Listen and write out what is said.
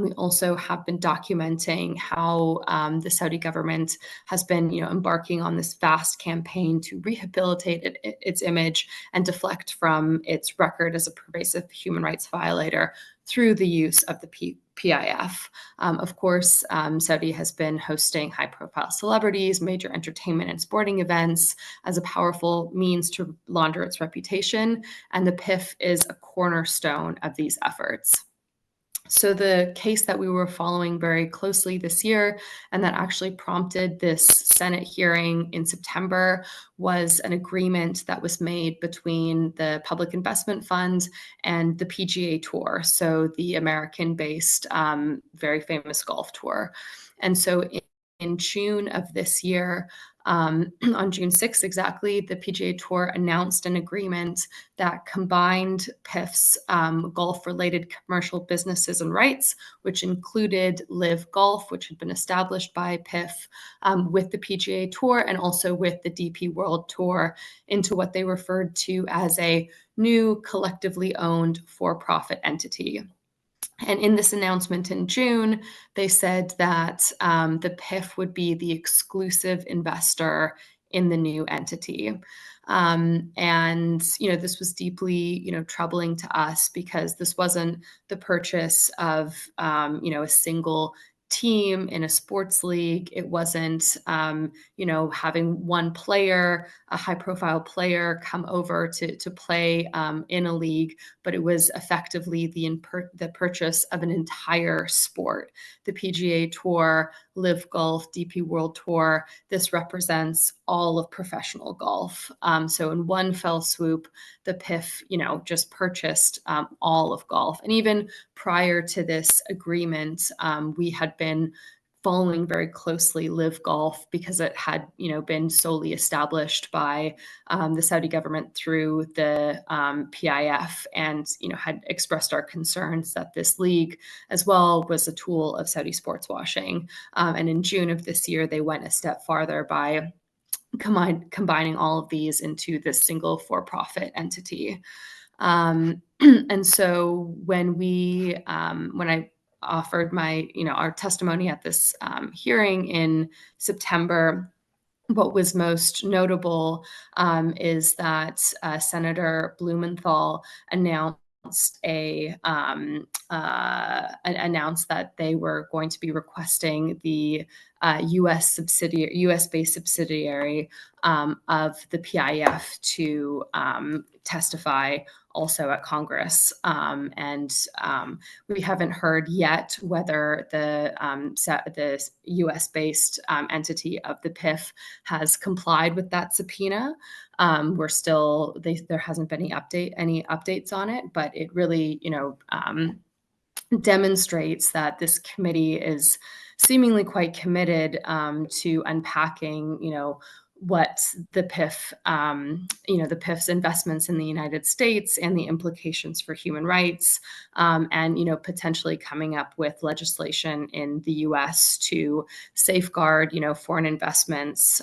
We also have been documenting how the Saudi government has been, embarking on this vast campaign to rehabilitate its image and deflect from its record as a pervasive human rights violator through the use of the PIF. Of course, Saudi has been hosting high-profile celebrities, major entertainment and sporting events as a powerful means to launder its reputation, and the PIF is a cornerstone of these efforts. So the case that we were following very closely this year, and that actually prompted this Senate hearing in September, was an agreement that was made between the Public Investment Fund and the PGA Tour, so the American-based, very famous golf tour. And so in June of this year, on June 6th exactly, the PGA Tour announced an agreement that combined PIF's golf-related commercial businesses and rights, which included Live Golf, which had been established by PIF, with the PGA Tour and also with the DP World Tour, into what they referred to as a new collectively owned for-profit entity. And in this announcement in June, they said that the PIF would be the exclusive investor in the new entity. And, this was deeply, troubling to us because this wasn't the purchase of, a single team in a sports league. It wasn't, having one player, a high-profile player, come over to play in a league, but it was effectively the purchase of an entire sport. The PGA Tour, Live Golf, DP World Tour, this represents all of professional golf. So in one fell swoop, the PIF, just purchased all of golf. And even prior to this agreement, we had been following very closely Live Golf because it had, been solely established by the Saudi government through the PIF, and had expressed our concerns that this league as well was a tool of Saudi sports washing. And in June of this year, they went a step farther by combining all of these into this single for-profit entity. And so when I offered our testimony at this hearing in September, what was most notable is that Senator Blumenthal announced that they were going to be requesting the U.S.-based subsidiary of the PIF to testify also at Congress. And we haven't heard yet whether the U.S.-based entity of the PIF has complied with that subpoena. There hasn't been any updates on it, but it really, demonstrates that this committee is seemingly quite committed to unpacking, what the PIF, the PIF's investments in the United States and the implications for human rights, and, potentially coming up with legislation in the U.S. to safeguard, foreign investments